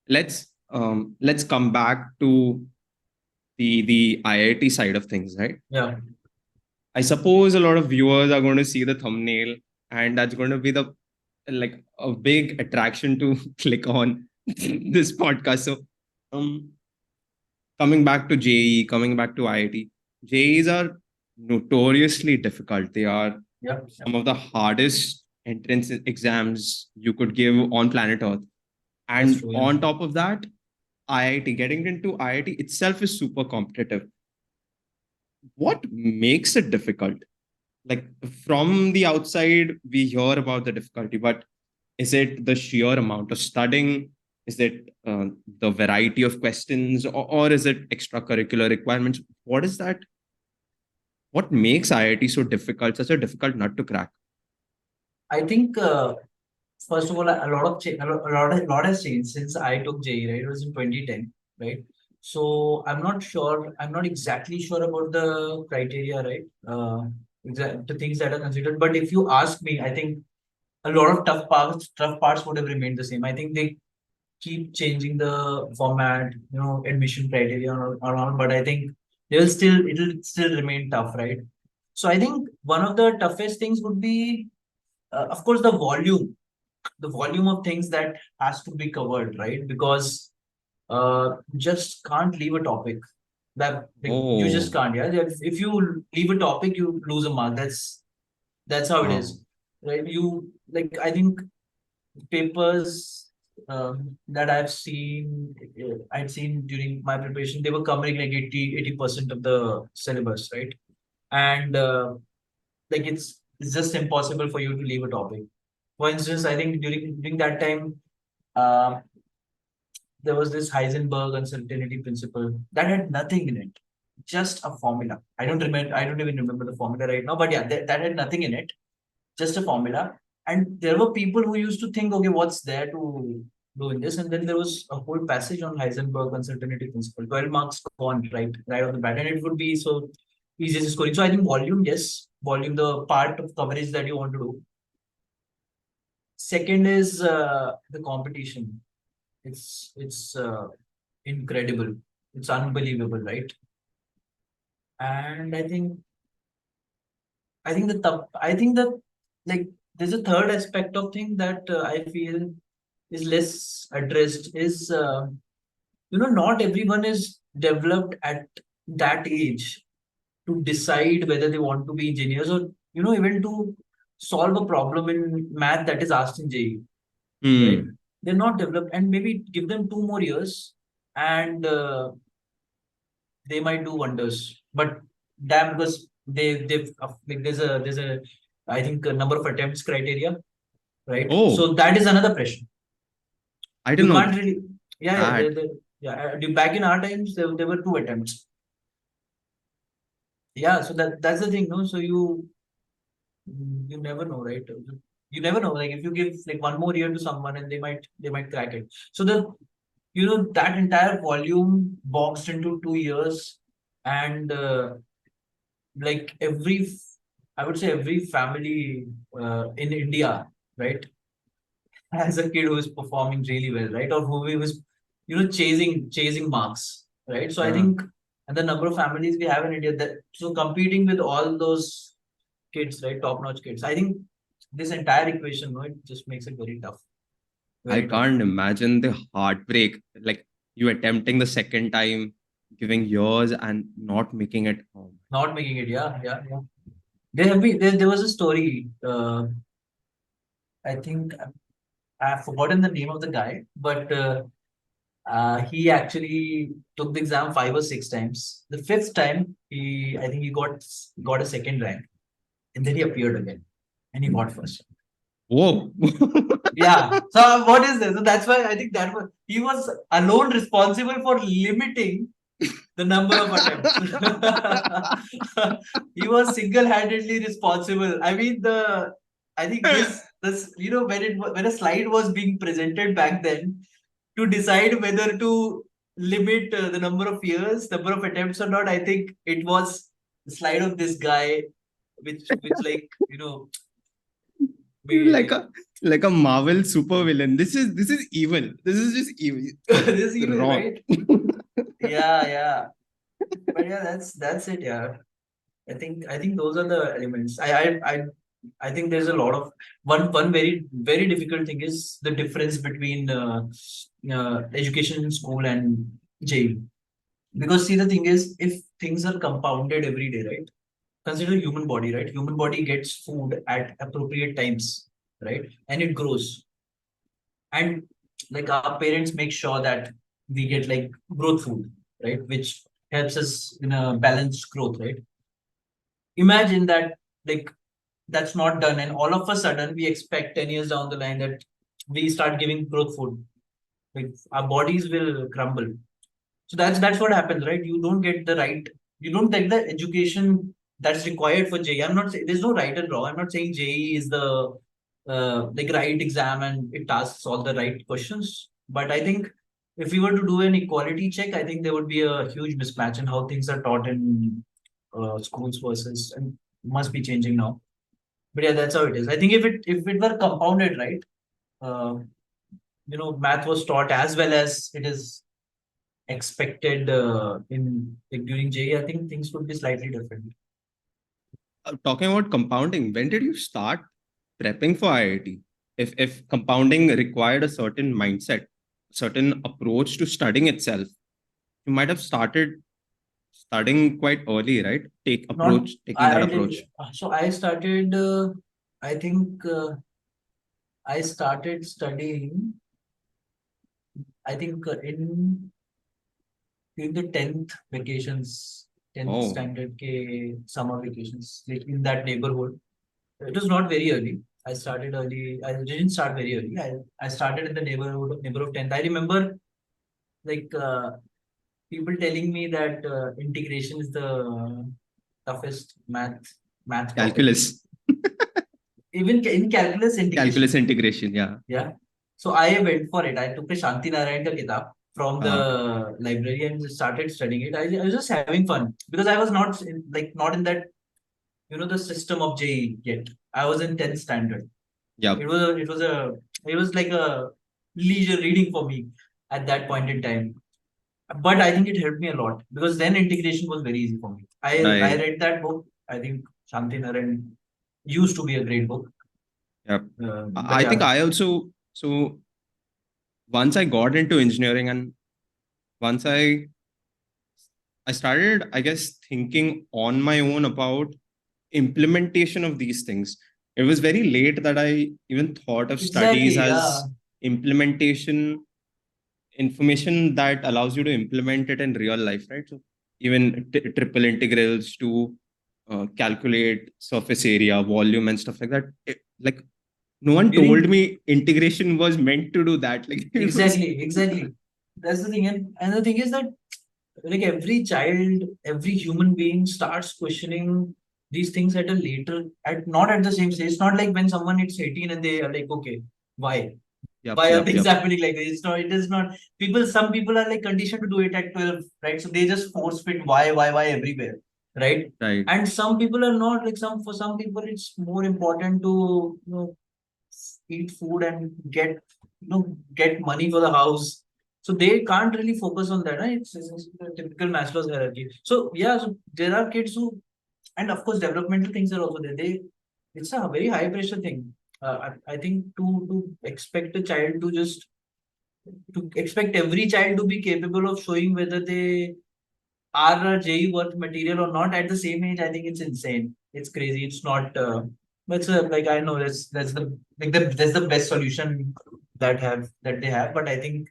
let's come back to the IIT side of things, right? Yeah. I suppose a lot of viewers are going to see the thumbnail, and that's going to be the like a big attraction to click on this podcast. So, um, coming back to JEE, coming back to IIT, JEEs are notoriously difficult. They are Yeah. some of the hardest entrance exams you could give on planet Earth. That's And true. Yeah. on top of that, IIT, getting into IIT itself is super competitive. What makes it difficult? Like from the outside, we hear about the difficulty, but is it the sheer amount of studying? Is it the variety of questions, or is it extracurricular requirements? What is that? What makes IIT so difficult, such a difficult nut to crack? I think first of all, a lot of a lot has changed since I took JEE. Right, it was in 2010. Right, so I'm not sure. I'm not exactly sure about the criteria. Right, the things that are considered. But if you ask me, I think a lot of tough parts would have remained the same. I think they keep changing the format, admission criteria and all, but I think it'll still remain tough, right? So I think one of the toughest things would be, of course, the volume of things that has to be covered, right? Because you just can't leave a topic that like, you just Oh, can't. Yeah, if you leave a topic, you lose a mark. That's how it wow. is, right? You like I think papers that I'd seen during my preparation, they were covering like 80% of the syllabus, right? And like it's just impossible for you to leave a topic. For instance, I think during that time, uh, there was this Heisenberg uncertainty principle that had nothing in it, just a formula. I don't even remember the formula right now, but yeah, that had nothing in it, just a formula. And there were people who used to think, okay, what's there to do in this? And then there was a whole passage on Heisenberg uncertainty principle, 12 marks gone right off the bat. And it would be so easy as scoring. So I think volume, yes, volume, the part of coverage that you want to do. Second is the competition. It's incredible. It's unbelievable, right? And I think that like there's a third aspect of thing that I feel is less addressed is not everyone is developed at that age to decide whether they want to be engineers or even to solve a problem in math that is asked in JEE, right? Hmm. They're not developed, and maybe give them 2 more years, and they might do wonders. But damn, because they've like there's a I think a number of attempts criteria, right? Oh, So that is another pressure. I You didn't know can't really, yeah, that. yeah. Back in our times, there were 2 attempts. Yeah, so that's the thing, no. So you never know, right? You never know. Like if you give like 1 more year to someone, and they might crack it. So that entire volume boxed into 2 years, and like I would say every family in India, right, has a kid who is performing really well, right, or who was chasing marks, right. So I Yeah. think, and the number of families we have in India, that so competing with all those kids, right, top notch kids. I think this entire equation, no, it just makes it very tough, I very tough. can't imagine the heartbreak. Like you attempting the second time, giving yours and not making it. Oh, Not making it, yeah, yeah, yeah. There was a story. I think I've forgotten the name of the guy, but he actually took the exam 5 or 6 times. The fifth time, I think he got a second rank, and then he appeared again, and he got first. whoa. Yeah. So what is this? So that's why I think he was alone responsible for limiting the number of attempts. He was single-handedly responsible. I think this when a slide was being presented back then, to decide whether to limit the number of years, number of attempts or not, I think it was the slide of this guy, which like a Marvel super villain. This is evil. This is just evil. This is evil, Wrong. right? Yeah. But yeah, that's it. Yeah, I think those are the elements. I think there's a lot of one very difficult thing is the difference between education in school and jail. Because see, the thing is, if things are compounded every day, right? Consider human body, right? Human body gets food at appropriate times, right? And it grows. And like our parents make sure that we get like growth food, right? Which helps us in a balanced growth, right? Imagine that like that's not done, and all of a sudden we expect 10 years down the line that we start giving growth food. Like our bodies will crumble. So that's what happens, right? You don't get the education that's required for JEE. I'm not saying there's no right and wrong. I'm not saying JEE is the like right exam and it asks all the right questions. But I think if we were to do an equality check, I think there would be a huge mismatch in how things are taught in schools versus and must be changing now. But yeah, that's how it is. I think if it were compounded, right? Uh, math was taught as well as it is expected in like during JEE, I think things would be slightly different. Talking about compounding, when did you start prepping for IIT? If compounding required a certain mindset, certain approach to studying itself, you might have started studying quite early, right? Not Taking that I did. approach. So I started. I think I started studying. I think in the 10th vacations, 10th Oh, standard K summer vacations, like in that neighborhood. It was not very early. I started early. I didn't start very early. I started in the neighbor of 10th. I remember like people telling me that integration is the toughest math topic. calculus, Even in calculus calculus integration. integration. Yeah. Yeah. So I went for it. I took a Shanti Narayan ka kitab from Uh, the library and just started studying it. I was just having fun because I was not in that the system of JEE yet. I was in 10th standard. yeah. It was like a leisure reading for me at that point in time. But I think it helped me a lot because then integration was very easy for me. I Right. read that book. I think Shanti Narayan used to be a great book. Yeah. But I think yeah, I also so once I got into engineering and once I started, I guess, thinking on my own about implementation of these things. It was very late that I even thought of studies exactly. Yeah. as implementation information that allows you to implement it in real life, right? So even triple integrals to calculate surface area, volume, and stuff like that. Like no one told During me integration was meant to do that. Like it was, exactly. That's the thing. And the thing is that like every child, every human being starts questioning these things at a later at not at the same stage. It's not like when someone hits 18 and they are like, okay, why? yep, Why are yep, things yep, happening like this? It is not some people are like conditioned to do it at 12, right? So they just force fit why everywhere, right? right. And some people are not like for some people it's more important to eat food and get money for the house. So they can't really focus on that. Right? It's a typical Maslow's hierarchy. So yeah, so there are kids who, and of course developmental things are also there. It's a very high pressure thing. I think to expect a child to expect every child to be capable of showing whether they are a JE worth material or not at the same age, I think it's insane. It's crazy. It's not. But like I know that's the best solution that they have. But I think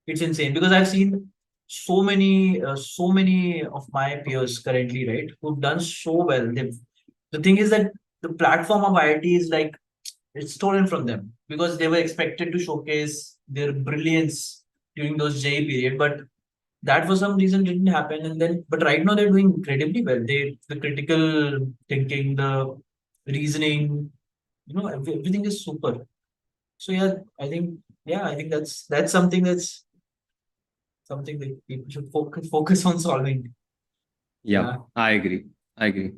it's insane because I've seen so many of my peers currently, right, who've done so well. The thing is that the platform of IIT is like it's stolen from them because they were expected to showcase their brilliance during those JEE period, but that for some reason didn't happen. And then, but right now they're doing incredibly well. The critical thinking, the reasoning, everything is super. So yeah, I think that's something that people should focus on solving. Yeah, Yeah. I agree. I agree.